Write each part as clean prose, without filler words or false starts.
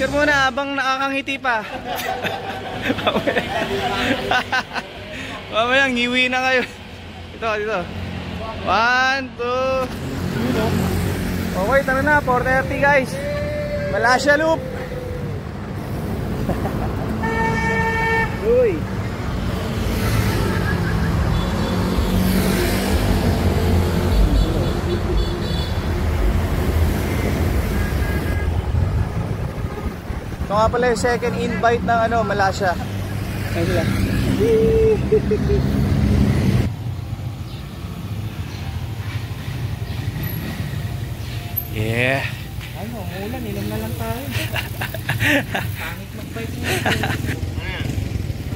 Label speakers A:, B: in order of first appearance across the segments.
A: Picture muna habang nakakangiti pa. Mamaya, ngiwi na kayo. Dito, dito. 1, 2. Okay, tara na. 4:30 guys. Malasya Loop. Uy. Ito nga pala yung second invite ng ano, Malasya. Ayun sila. Yeah.
B: Ano, ulan, ilang na lang tayo. Pangit mag-bike mo.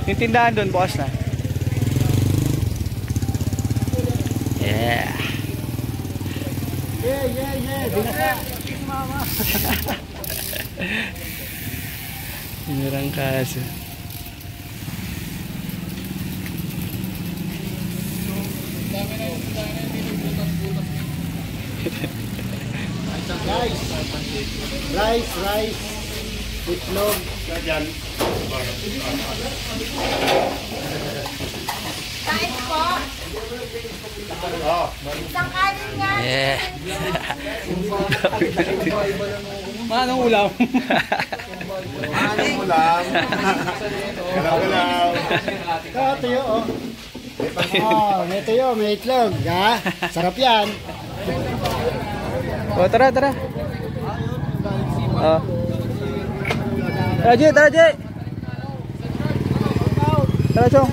A: Yung tindahan doon, bukas na. Yeah.
B: Yeah. Binasa. Mama.
A: Inurang kaso.
B: Rice, itlog, dyan.
C: Kain po. Isang kanin nga.
A: Yeah.
B: Anong ulam?
D: Anong ulam? Galaw-galaw.
B: Ito, tuyo, oh. May tuyo, may itlog, ha? Sarap yan.
A: O, tara. Tara, Jay. Tara, Chong.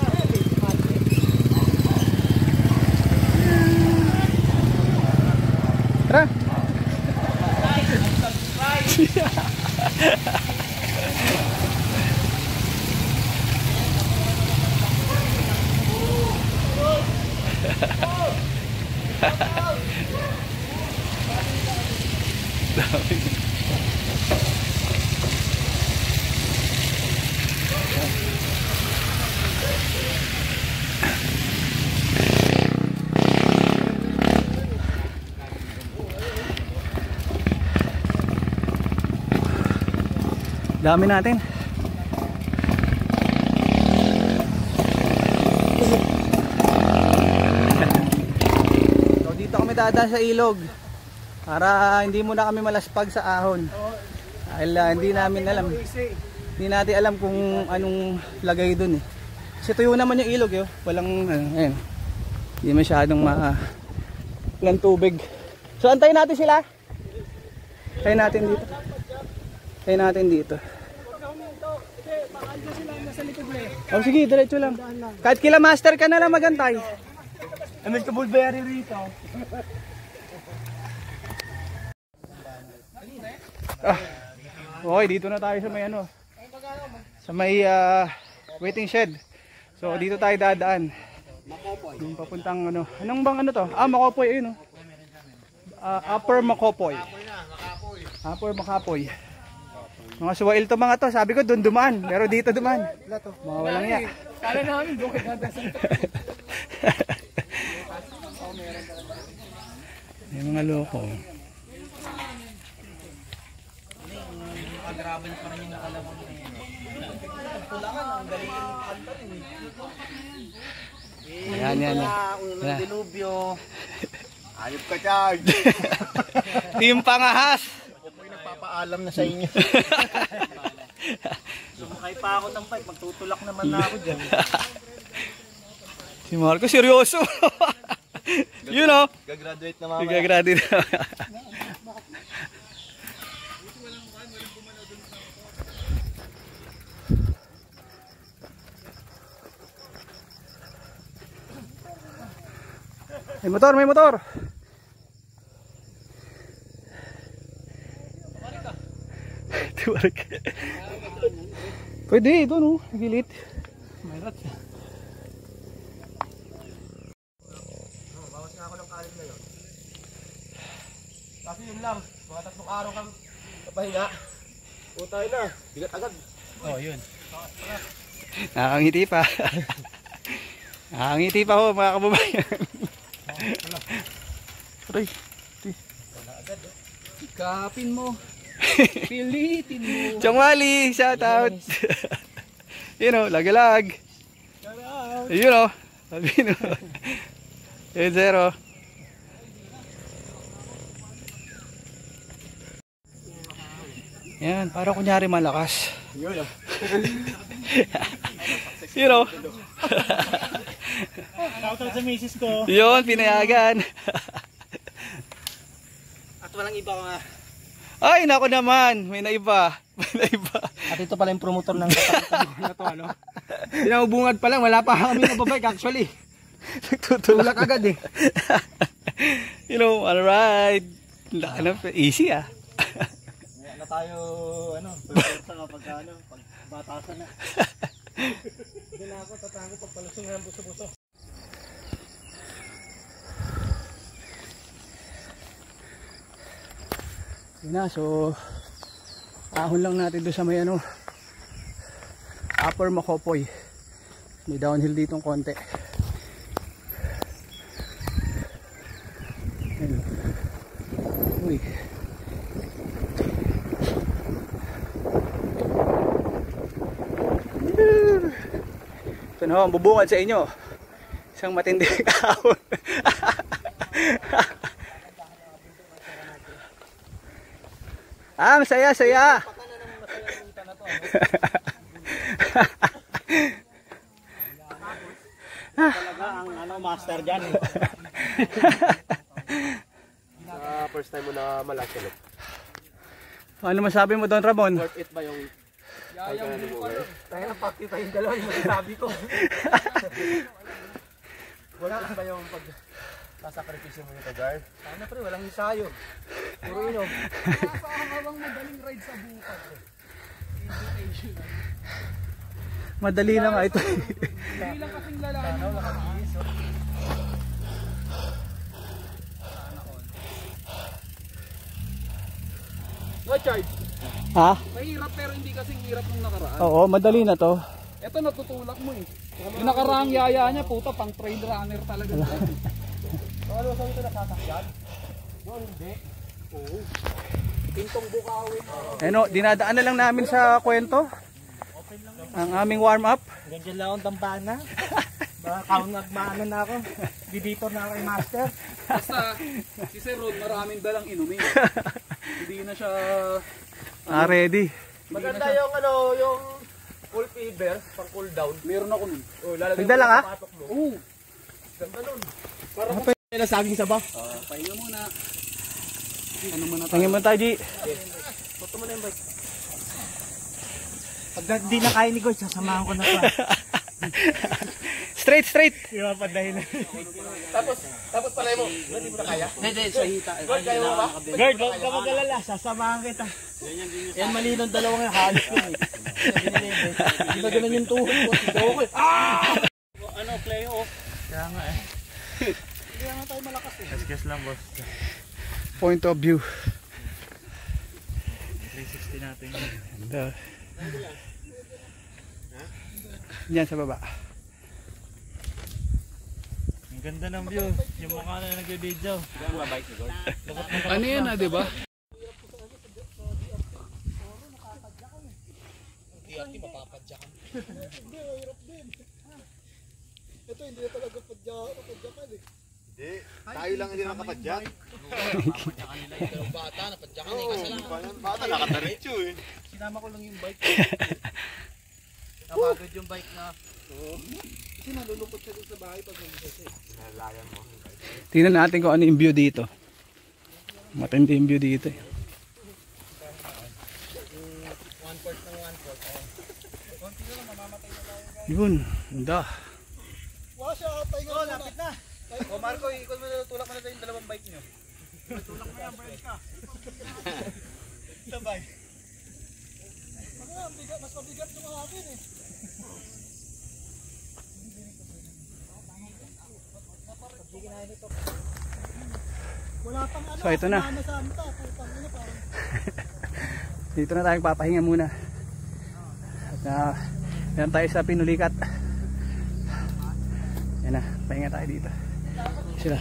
A: Tara. Dami natin. So dito kami dadaan sa ilog para hindi muna kami malaspag sa ahon. Dahil hindi namin alam. Hindi natin alam kung anong lagay dun eh. Kasi tuyo naman yung ilog eh. Walang ayun. Hindi masyadong walang tubig. So antayin natin sila. Antayin natin dito. Oh sige, diretso lang. Kahit kila master ka na lang magantay.
B: May kabulberry rito.
A: Okay, dito na tayo sa may ano. Sa may waiting shed. So dito tayo dadaan. Yung papuntang ano. Anong bang ano to? Makopoy ayun oh. Upper Makopoy. Upper Makapoy. Mga suwail to mga to. Sabi ko doon dumaan. Pero dito dumaan. Mga walang ya.
B: Kala namin doon kaya dadasal.
A: Yung mga loko.
B: Pag-graben pa rin yung nakalabang na yun. Tulangan, ang galing yung kanta rin.
A: Yan.
B: Unang dilubyo.
D: Ayop ka dyan.
A: Team Pangahas.
D: Nagpapaalam na sa inyo.
B: Sumakay pa ako ng bike, magtutulak naman na ako dyan.
A: Si Marco seryoso. You know.
D: Gagraduate na mamaya.
A: Gagraduate. May motor. Tiwarik. Pwede ito no, gilit.
B: Mayroon.
D: Bawas na ako ng kalim ngayon. Kasi yun lang, mga 3 araw kang kapahinga. Putay na, bigat agad.
B: Oh, yun.
A: Nakangiti pa. Nakangiti pa ho mga kababayan. Aray.
B: Kapin mo. Pilitin mo.
A: Chong Wally, shout out. You know, lagalag. You know, Albino. 8-0. Yan, para kunyari malakas. You know.
B: Shoutout sa misis ko.
A: Yun, pinayagan.
B: At walang iba ko nga.
A: Ay, nako naman. May naiba. May naiba.
B: At ito pala yung promotor ng na to, ano? Pinabungad pa lang, wala pa kami nababike actually.
A: Nagtutulak
B: agad eh.
A: You know, alright. Easy ah.
B: Wala tayo, ano, pagka ano, pagbatasan na. Hindi na ako tatango pagpalusong ng buso-buso.
A: Yun na, so ahon lang natin doon sa may ano, Upper Makopoy. May downhill ditong konti. Ayun. Uy. Ito na ho, ang bubungad sa inyo. Isang matinding ahon. Masaya, saya.
B: Talaga ang ano, master dyan eh.
D: First time mo na malaki.
A: Ano masabi mo doon, Ramon?
D: Worth it ba yung yayang mo?
B: Tayo na pati tayong dalawa yung masasabi ko.
D: Wala ba yung pag sasakripisyo mo nito, Gar?
B: Sana pre, walang ensayo. Puro inom.
A: Madali lang nga ito.
B: Hindi lang kasing lalaki. Sana nakabihis.
D: Charge.
A: Ha?
B: Mahirap pero hindi kasing hirap nung nakaraan.
A: Oo, madali na to.
B: Ito natutulak mo eh. Yung nakaraang yaya niya, puta, pang trail runner talaga.
D: Ano sa ito nakasakyan? Doon hindi. Oo. Pintong bukawin.
A: Ano, dinadaan na lang namin sa kwento. Ang aming warm up.
B: Ganyan lang akong tampana. Baka kaon nagmano na ako. Didito na ako kay master. Basta, si Sir Rod maraming dalang inumin. Hindi na siya...
A: Ready.
D: Maganda yung ano, yung full fever, pang cool down.
B: Meron ako nun.
D: Oh, lalagay
A: Nagdala ka?
D: patok mo.
B: Oo.
D: Ganda nun.
B: Para kung
D: Kaya saging sa ba?
B: pahinga muna. Ano muna tayo?
A: Tingin mo tayo, G.
D: Foto mo na yung bike.
B: Pag di na kaya ni Goy, sasamahan ko na pa.
A: Straight, straight.
B: Ipapadahin na.
D: Tapos pala mo. Hindi mo na kaya?
B: Hindi, sa hita.
D: Gord, kaya mo ba?
B: Gord, huwag ka mag-alala, sasamahan kita. Yan mali nung dalawang yung halos yun eh. Hindi ba ganun yung tuhod ko? Okay. Ano, play off. Kaya nga eh. Hindi nga tayo malakas eh. Gas lang boss.
A: Point of view.
B: 360 natin.
A: Ganda. Diyan sa baba.
B: Ang ganda ng view. Yung mukha na nag-video.
E: Ano yan di ba?
B: Ito hindi na talaga padyakan eh.
D: Hindi. Tayo lang hindi nakapadyak.
E: Bata, napadyakan eh. Kasi lang.
D: Bata nakataritso eh.
B: Sinama ko lang yung bike.
E: Napagod yung bike na.
B: Kasi nalulupot siya dun sa bahay pag nag-isa.
D: Nalayan mo.
A: Tingnan natin kung ano yung view dito. Matindi yung view dito eh. 1/4 ng 1/4. Yun, ganda.
B: Wow, siya, pahinga muna. Lapit na.
A: O Marco, ikot mo na, tulak mo na tayo yung dalawang bike nyo.
B: Tulak mo yan, break ka. Sabay. Mas mabigat yung mga akin eh. Wala pang ano,
A: So ito na.
B: Santa, putang ina parang.
A: Dito na tayong papahinga muna. At yan tayo sa Pinulikat. Yan na, pahinga tayo dito. Sila.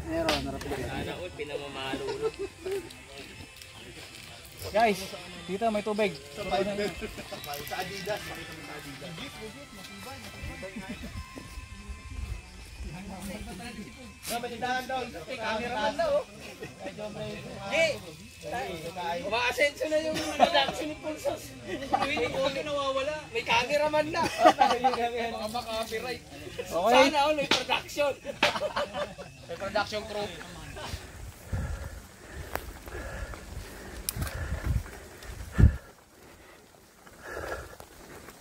B: Meron, guys, dito may tubig.
D: Sa Adidas. May tindahan daw. May cameraman daw. Umaasenso na yung production ni Pulsos. Hindi ko nawawala. May cameraman na. Maka-copyright. Sana all may production. May production crew.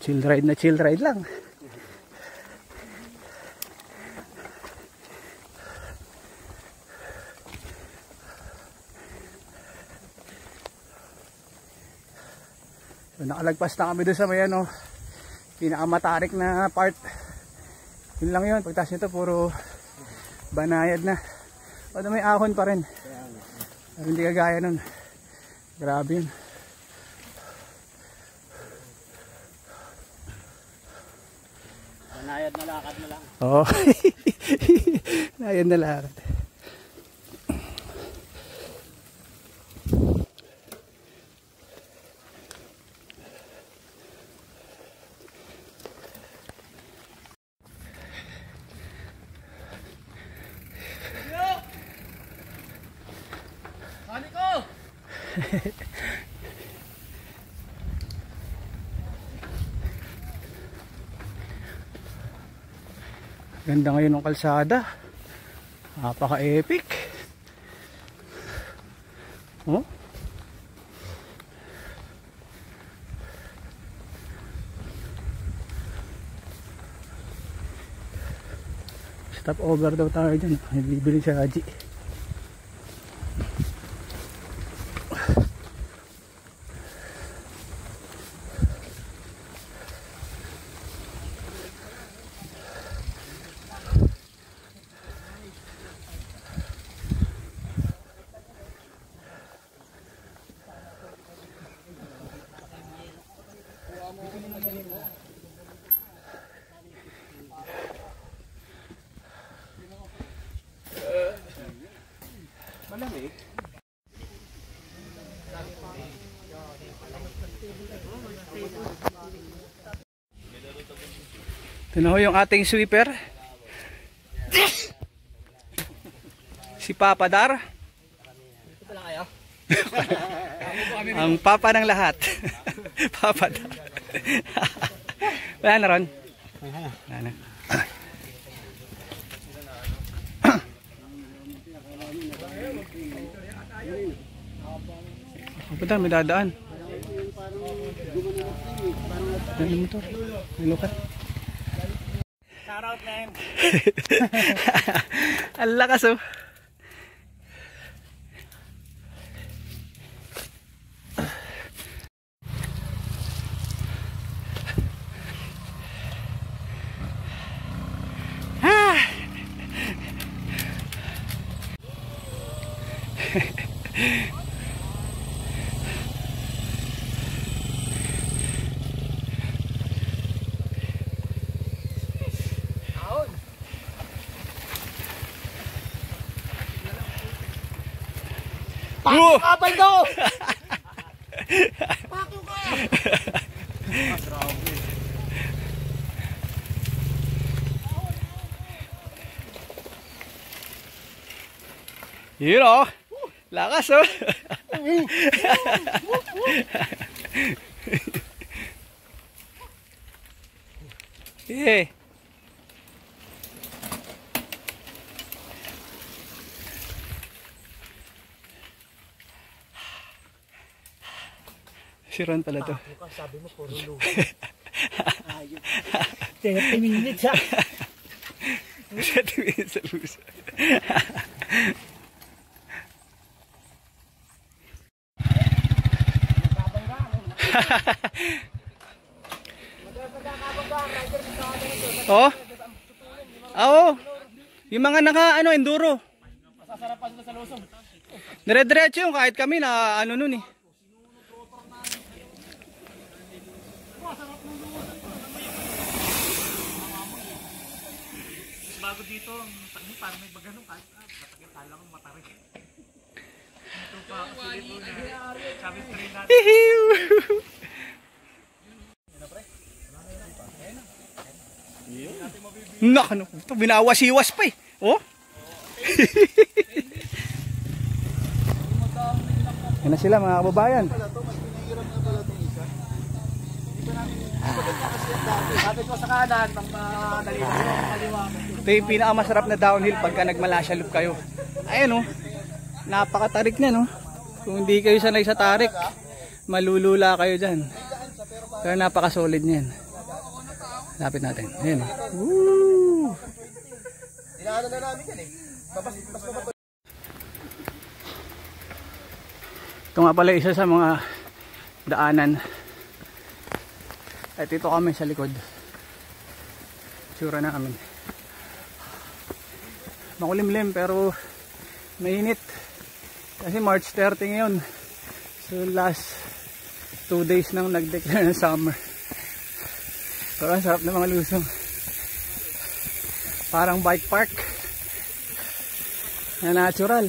A: Chill ride lang. So, nakalagpas na kami doon sa may ano, pinakamatarik na part. Yun lang yun, pagtas nito puro banayad na. O may ahon pa rin. Pero hindi kagaya nun. Grabe yun.
B: Banayad na lakad na lang.
A: Oo. Banayad na lakad. Ganda ngayon ng kalsada. Napaka-epic. Oh? Stop over daw tayo dyan. Bibili si Haji.
D: Malamig.
A: Ito na ho yung ating sweeper. Si Papa Dar. Ang papa ng lahat. Papa Dar. Wala na ron. Wala na. Papa, may dadaan. Ano motor? May lukat.
B: Shout out, man.
A: Ang lakas oh.
B: Kapal daw!
A: Yun oh. Lakas oh. Yeah. Si Ron pala to.
B: Sabi mo puro lupa. 30 minutes ha.
A: 30 minutes sa lusa. Oh? Oo. Yung mga naka enduro.
B: Masasarapan sila sa Luzon.
A: Dire-diretso yung kahit kami na ano nun eh.
B: Bago dito,
A: Nakano, binawas-iwas pa eh. Oh. Yan na sila mga kababayan.
B: Kapit ko sa kanan, pang kaliwa.
A: Ito yung pinakamasarap na downhill pagka nagmalasya loop kayo. Ayan oh, napakatarik niya no. Kung hindi kayo sanay sa tarik, malulula kayo dyan. Pero napaka-solid niyan. Lapit natin. Ayan oh. Woo!
B: Inaano na namin yan eh.
A: Ito nga pala isa sa mga daanan. At ito kami sa likod. Tsura na kami. Makulimlim pero mainit. Kasi March 30 ngayon. So last 2 days nang nag-declare ng summer. So ang sarap ng mga lusong. Parang bike park. Na natural.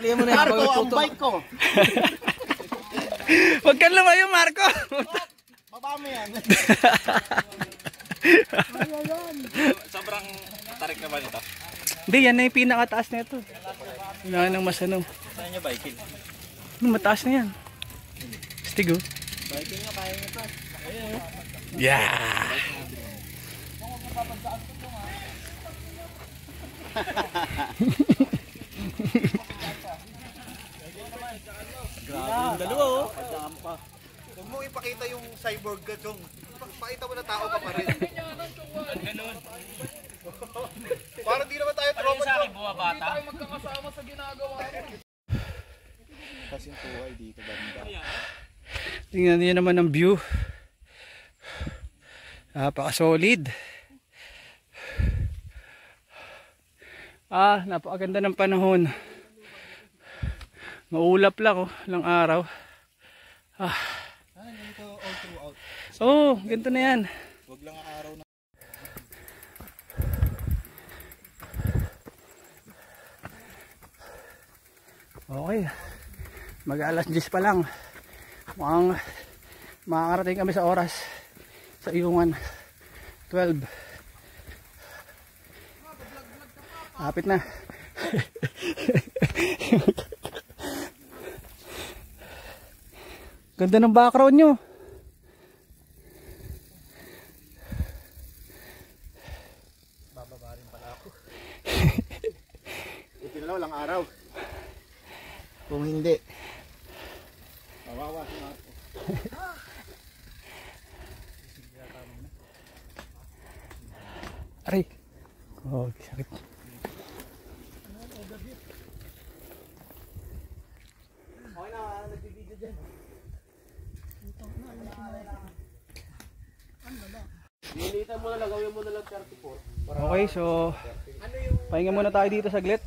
B: Marco, ang bike ko.
A: Huwag kang lumayo, Marco.
B: Baba mo yan.
D: Sobrang tarik na ba nito?
A: Hindi, yan na yung pinakataas na ito. Wala nang masano.
D: Saan niya biking?
A: Mataas na yan. Stigo.
D: Biking nyo, kaya nyo to.
A: Yeah.
D: Grabe yung dalawa oh.
B: Huwag mo ipakita yung cyborg ka, Chong. Pakita mo na tao ka pa rin.
D: Ganun.
B: Parang di naman tayo tropa.
D: Sa akin, buwa bata.
B: Kasi yung tuway dito, banda.
A: Tingnan niyo naman ang view. Napaka-solid. Napakaganda ng panahon. Maulap lang oh, lang araw.
B: Ganito all throughout.
A: Oh, ganito na yan.
B: Huwag lang ang araw na.
A: Okay. Mag-alas 10 pa lang. Mukhang makakarating kami sa oras. Sa Iyungan 12. Lapit na. Ganda ng background nyo.
B: Bababa rin pala ako. Ito na lang araw. Kung hindi. Mawawa si Marco.
A: Aray. Oh, sakit.
B: Okay na, nagbibideo dyan. Nilitan mo na lang, gawin mo na lang 34.
A: Okay, so pahinga muna tayo dito saglit.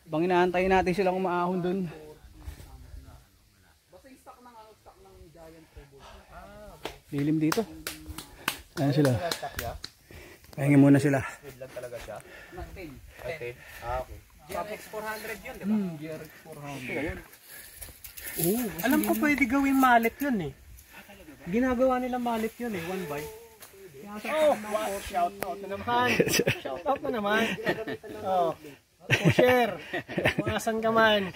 A: Bang inaantayin natin silang umaahon dun. Lilim dito. Ayan sila. Pahinga muna sila.
B: Speed lang talaga siya. Okay. Okay.
D: GRX 400 yun, di ba?
B: GRX 400.
F: Alam ko pwede gawin mallet yun eh. Ginagawa nila mallet yun eh, one by.
B: Oh, wow. Shout out na naman.
F: Shout out na naman. Oh. Pusher. Kung asan ka man,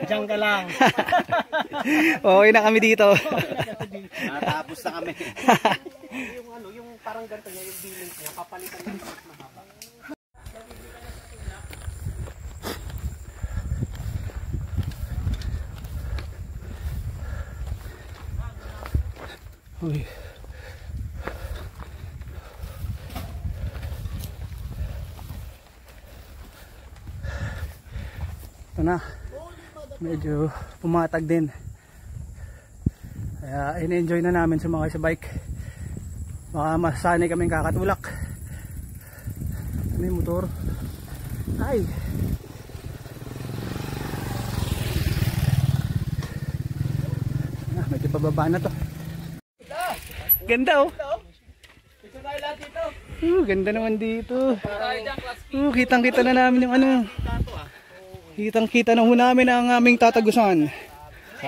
F: diyan ka lang.
A: Okay na kami dito.
B: Natapos na kami.
F: Yung ano, yung parang ganito niya, yung billing niya, papalitan ng mahaba.
A: Uy. Ito na. Medyo pumatag din. Kaya in-enjoy na namin sumakay sa bike. Baka masanay kaming kakatulak. Ano yung motor? Ay! pababa na to. Ganda oh. Ganda naman dito. Kitang kita na namin yung ano. Kitang kita na ho namin ang aming tatagusan.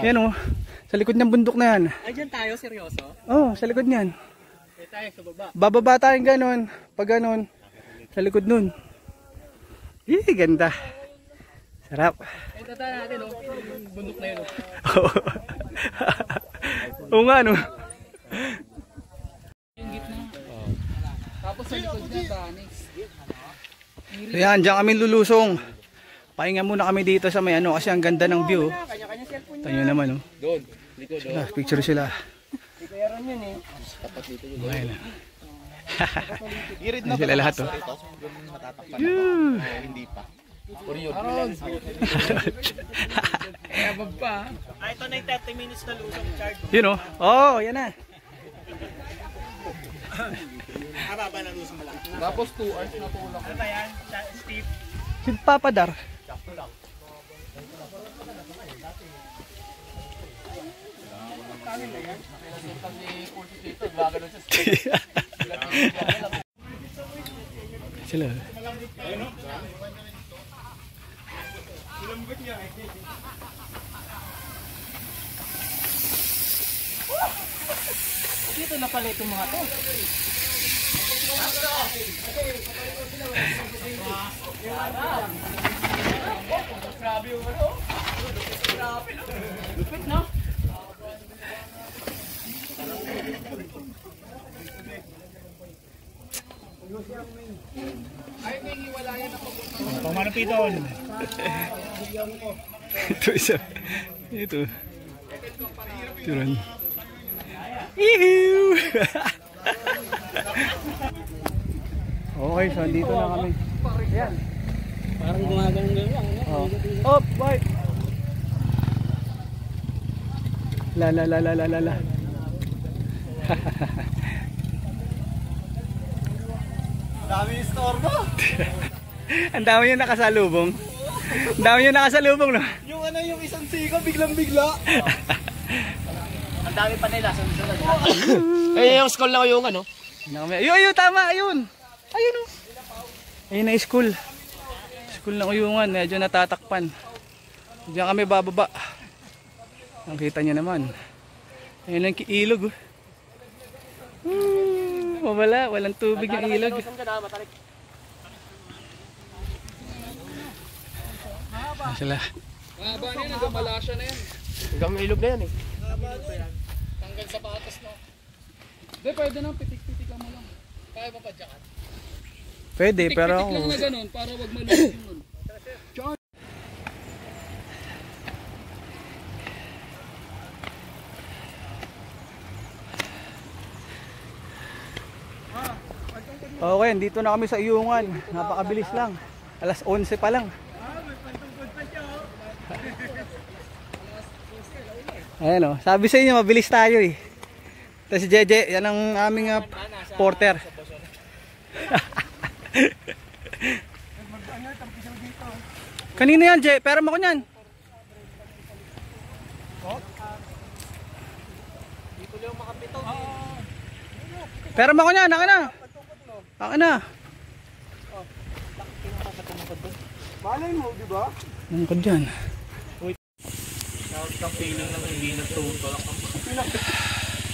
A: Yan oh. Sa likod ng bundok na yan.
B: Ay, dyan tayo, seryoso?
A: Oh, sa likod niyan.
B: Tayo sa baba.
A: Bababa tayong ganon. Pag ganon. Sa likod nun. Ganda. Sarap.
B: Ay, tatahan natin, oh. Yung bundok na yun, oh.
A: Oo nga, no?
B: Yung gitna. Tapos sa likod niya, Danis.
A: Ayan, dyan kami lulusong. Pahinga muna kami dito sa may ano kasi ang ganda ng view.
B: Kanya-kanya cellphone niya.
A: Tayo naman, oh.
E: Doon. Likod,
A: Sila, picture sila.
B: Meron yun, eh.
A: Ayan. Ayan sila lahat, oh.
E: Hindi pa.
B: Kaya pa.
F: Ah, ito na yung 30 minutes na lusong charge.
A: Yun, oh. Oh, yan na.
F: Baba na lusong lang.
E: Tapos 2 hours na tulak.
F: Ano ba yan? Steve?
A: Si Papadar. Sila.
B: Dito na pala itong mga to. Grabe yung ano. Grabe. Lupit, no?
F: Pamanapiton.
A: Ito isa. Ito. Turan. Ihiw! Okay, so dito na kami. Ayan.
B: Parang gumaganong lang.
A: Oh. Up, bye! La la la la la la la.
F: Dami yung store mo.
A: Ang dami yung nakasalubong. Ang dami yung nakasalubong, no?
F: Yung ano, yung isang sigaw, biglang-bigla. Ang dami pa nila.
B: Eh, yung school lang yung ano.
A: Ayun, tama, ayun. Ayun, oh. Ayun na school. School ng Uyungan, medyo natatakpan. Diyan kami bababa. Ang kita nyo naman. Ayun ang ilog, oh. Wala, walang tubig yung ilog. Sila.
E: Mahaba na yan, hanggang Malasya na yan.
B: Hanggang ilog na yan, eh.
E: Hanggang sapatos na. Hindi, pwede nang pitik-pitik mo lang. Kaya ba pa dyan?
A: Pwede, pero
E: Pitik lang na ganun, para wag malusog yun.
A: okay, dito na kami sa Uyungan. Napakabilis lang. Alas 11 pa lang. Ayan, oh. Sabi sa inyo, mabilis tayo eh. Tapos si Jeje, yan ang aming porter. Kanina yan, Je. Pera mo ko yan. Pera mo ko yan. Akin na. Akin na.
F: Malay mo, di ba?
A: Ano ka dyan?
F: Ang feeling ng hindi nagtutulak.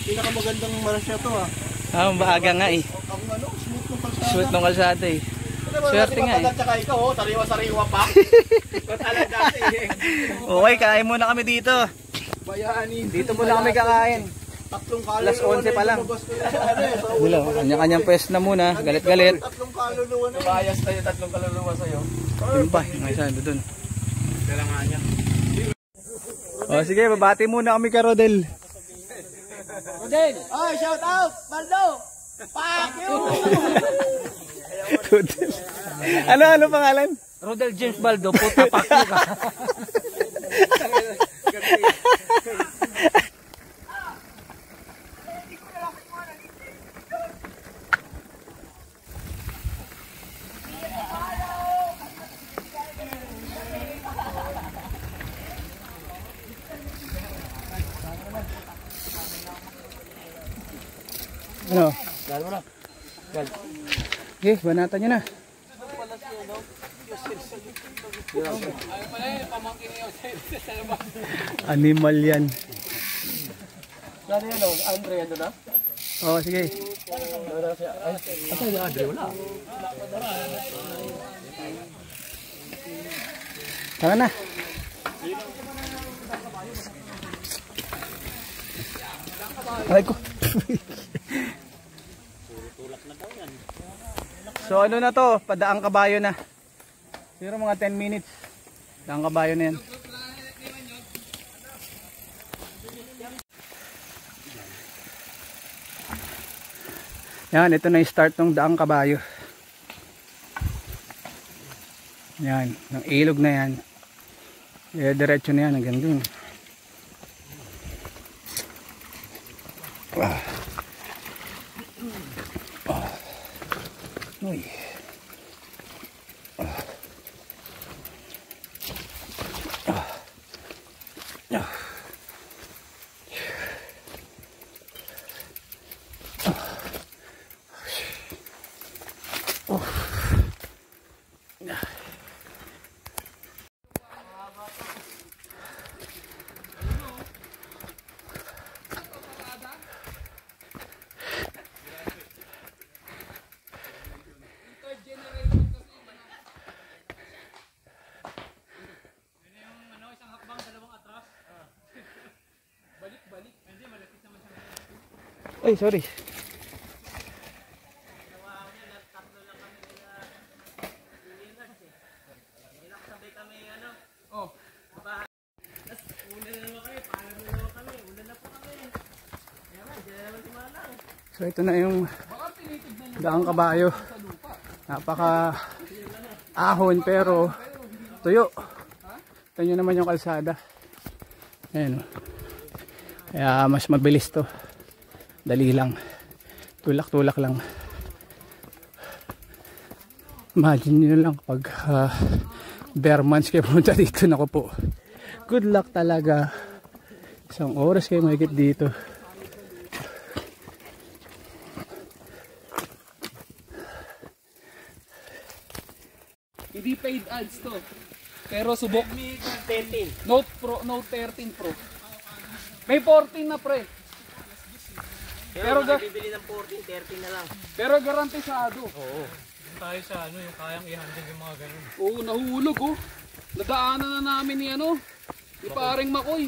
F: Pinakamagandang Malasya to, ha.
A: Maaga nga eh.
F: Ang ano, smooth ng kalsada.
A: Smooth ng kalsada eh. Swerte nga eh.
F: Tsaka ikaw, oh, sariwa-sariwa pa. Talaga eh.
A: Okay, kain muna kami dito.
F: Bayanin.
A: Dito muna kami kakain.
F: Tatlong kalo.
A: Alas 11 pa lang.
F: Lumabas ko na sa ano eh. Sa
A: Wala, kanya-kanyang pwes na muna. Galit-galit.
F: tatlong kaluluwa na.
B: Bayas tayo, tatlong kaluluwa sa'yo.
A: Yun pa, yung isa doon. O sige, babati muna kami ka Rodel.
B: Rodel!
F: Ay, shout out! Baldo! Fuck you!
A: Rodel. Ano pangalan?
B: Rodel James Baldo, puta pakyo ka.
A: Ano?
B: Dahil mo na.
A: Okay, banatan nyo na. Animal yan.
B: Dahil yan o, Andre, ano na?
A: Oo, sige.
B: Asa yung Andre? Wala.
A: Tara na. Aray ko. So ano na to? Padaang kabayo na. Siguro mga 10 minutes. Daang kabayo na yan. Yan, ito na yung start ng daang kabayo. Yan, ng ilog na yan. Diretso na yan, hanggang dun. Uy. Ay, sorry. So ito na yung daang kabayo. Napaka ahon pero tuyo. Ito nyo naman yung kalsada. Ayan o. Kaya mas mabilis to. Dali lang. Tulak-tulak lang. Imagine nyo lang pag bare months kayo punta dito. Naku po. Good luck talaga. Isang oras kayo mahigit dito.
E: Hindi paid ads to. Pero subok. Note Pro, Note 13 Pro. May 14 na pre.
B: Pero bibili ng 14, 13 na lang.
E: Pero garantisado.
B: Oo. Tayo sa ano, yung kayang i-handle yung mga ganun.
E: Oo, nahulog oh. Nadaanan na namin ni ano, ni paring Makoy.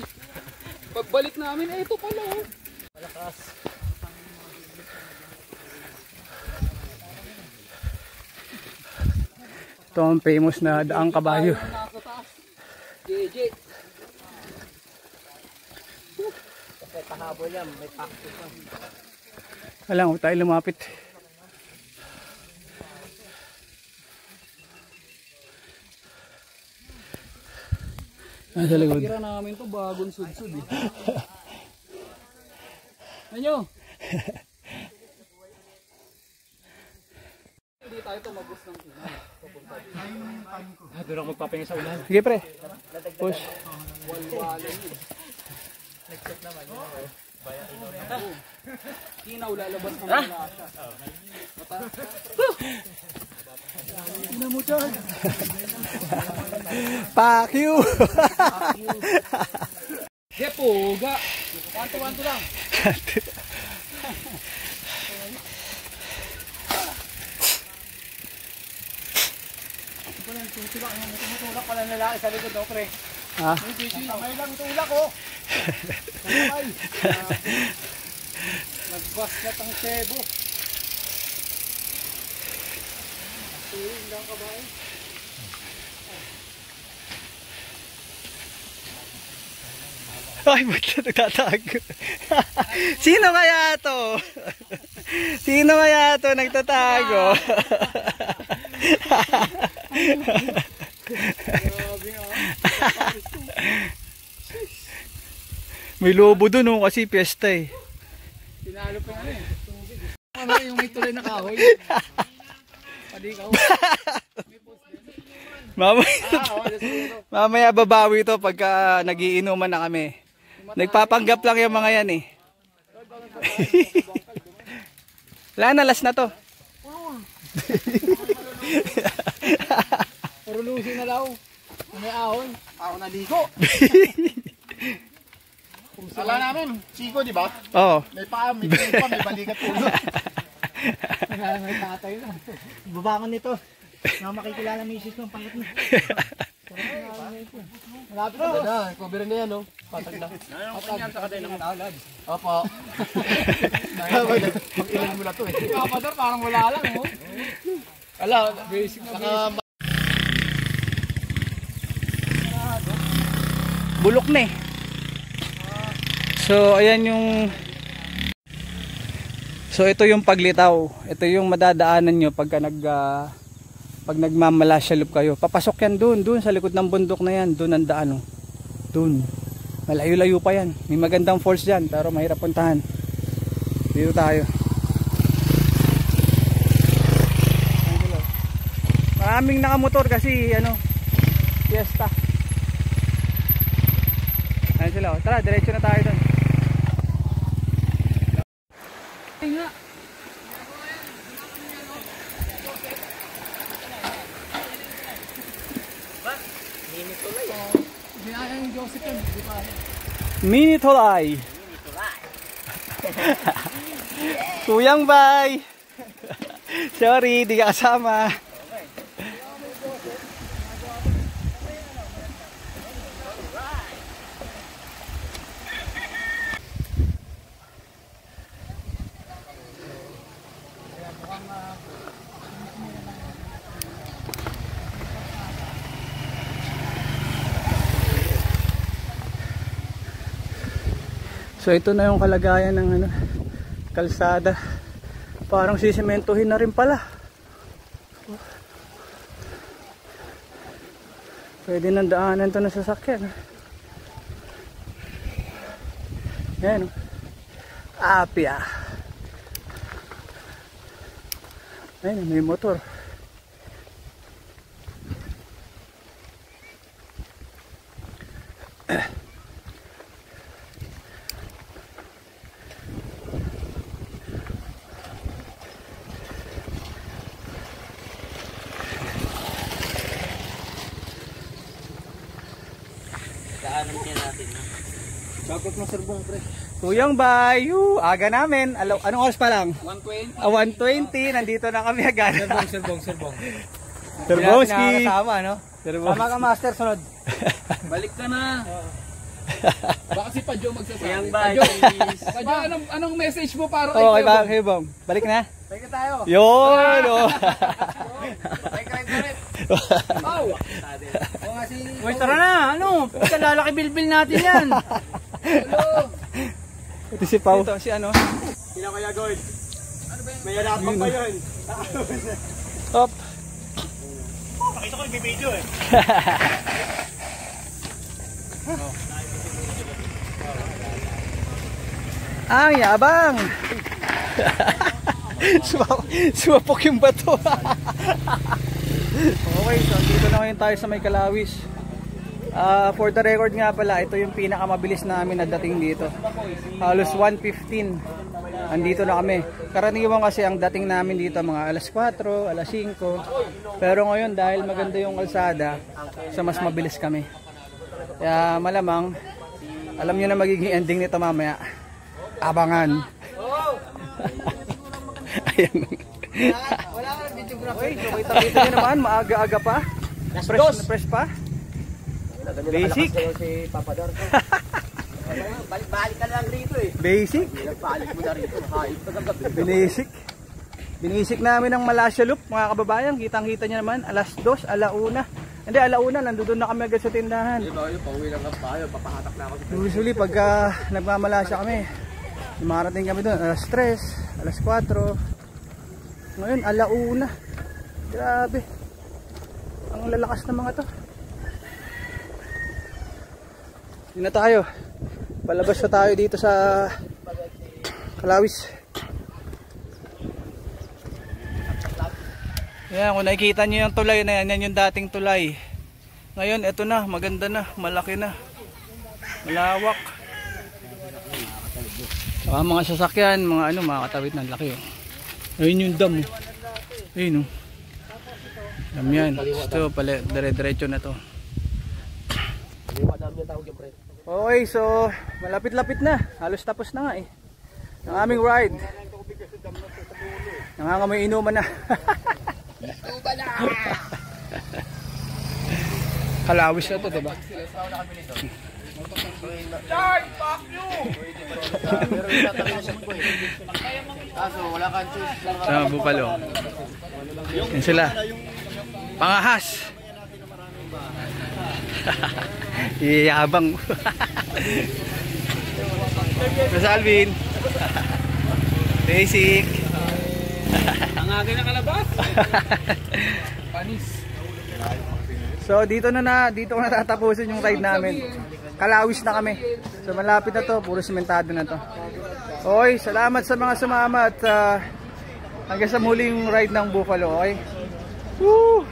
E: Pagbalik namin, ito pala oh.
B: Malakas.
A: Ito ang famous na daang kabayo.
E: JJ.
B: Kasi pahabol yan, may practice lang.
A: Alam, huwag tayo lumapit. Nasa likod.
E: Kira namin to bagong sudsud eh. Ano? Hindi tayo tumagos ng kinay.
B: Doon ako magpapahinga sa ulan.
A: Sige pre. Push.
E: Walwalan yun. Kinaw lalabas ng malasa. Ina mo dyan.
A: Fuck you.
E: Gepoga. Wanto-wanto lang.
B: Tutulak pala na lalaki sa likod daw, pre.
A: Ha?
B: May lang tulak, oh. Ay. Nagbaslat ang sebo. Tuwing lang ka ba eh?
A: Ay, ba't siya nagtatago? Sino kaya to? Sino kaya to nagtatago? May lobo dun oh, kasi piyesta eh.
E: Pinalo pa nga eh. Ano yung may tuloy na kahoy? Padi ka ho.
A: Mamaya babawi to pagka nagiinuman na kami. Nagpapanggap lang yung mga yan eh. Wala na, last na to.
B: Pero lusin na daw. May ahon. Ako naligo. Kala namin, Chico, di ba?
A: Oo.
B: May paa, may pa, may balikat ulo. May tatay na. Babangon nito. Na makikilala misis ng payat niya. Malapit na. Cover na yan, no? Patag na. Patag. Sa katay ng tawlad. Opo. Mag-ilan mo na to eh. Kapadar, parang wala lang, no? Ala, basic na.
A: Bulok na eh. So ayan yung ito yung paglitaw. Ito yung madadaanan nyo pagka pag nagmamalasya loop kayo. Papasok yan doon sa likod ng bundok na yan. Doon ang daan. Doon. Malayo-layo pa yan. May magandang falls dyan pero mahirap puntahan. Dito tayo. Maraming nakamotor kasi fiesta. Ayun sila. Tara, diretso na tayo doon. Mini Tolay. Kuyang Bay. Sorry, di ka kasama. So ito na yung kalagayan ng kalsada. Parang sisimentohin na rin pala. Pwede nang daanan ito ng sasakyan. Ayan. Apia. Ayan, may motor.
B: Shoutout mo, Sir Bong, pre.
A: Kuyang Bay, aga namin. Anong oras pa lang?
B: 120.
A: 1:20, nandito na kami agad.
B: Sir Bong.
A: Turbowski.
B: no?
A: Tama ka, Master, sunod.
E: Balik ka na. Baka si Padyo magsasabi.
B: Kuyang Bay.
E: Padyo, anong message mo para
A: Oo, kay Bong. Balik na.
B: Balik tayo.
A: Yun,
B: Balik ulit.
E: Wow.
B: Uy, tara na. Pagka lalaki bilbil natin yan.
A: Ito si Pau.
B: Ito, si Sino kaya Gord? May harapan pa yun.
A: Hop.
B: Pakita ko nag-video eh.
A: Ang yabang. Sumapok yung bato. Okay, so dito na ngayon tayo sa may Kalawis. For the record nga pala, ito yung pinakamabilis namin na dating dito. Halos 1:15. Andito na kami. Karaniwan kasi ang dating namin dito mga alas 4, alas 5. Pero ngayon dahil maganda yung kalsada, so mas mabilis kami. Kaya malamang, alam nyo na magiging ending nito mamaya. Abangan. Ayan.
B: Wala ka ng videographer.
A: Kita nyo naman, maaga-aga pa. Fresh pa. Basic.
B: Si Papador. Balik ka lang rito eh.
A: Basic.
B: Balik mo na rito.
A: Binisik. Binisik namin ang Malasya Loop, mga kababayan. Kitang-kita nyo naman, alas 2, alauna. Hindi, alauna, nandoon na kami agad sa tindahan.
B: Pauwi lang ka pa. Papahatak na ako.
A: Usually, pagka nagmamalasya kami, marating kami doon, alas 3, alas 4. Ngayon, alauna. Grabe. Ang lalakas ng mga to. Yun na tayo. Palabas na tayo dito sa Kalawis. Yan, kung nakikita nyo yung tulay na yan, yan yung dating tulay. Ngayon, eto na, maganda na, malaki na. Malawak. Mga sasakyan, mga katawid ng laki. Ayun yung dam. Ayun, oh. Dam yan. Ito pala, dire-diretso na to. Okay, so malapit-lapit na. Halos tapos na nga eh. Ang aming ride. Nangangamoy inuman na. Kalawis na to, diba?
D: Charge! Fuck you! Kaso wala kang choice.
A: Sa Bupalo. Yan sila. Pangahas. Iyabang. Sa Alvin. Basic.
E: Ang agay na kalabas. Panis.
A: So dito ko na tatapusin yung ride namin. Kalawis na kami. So malapit na to, puro sementado na to. Okay, salamat sa mga sumama at hanggang sa muling ride ng Buffalo, okay? Woo!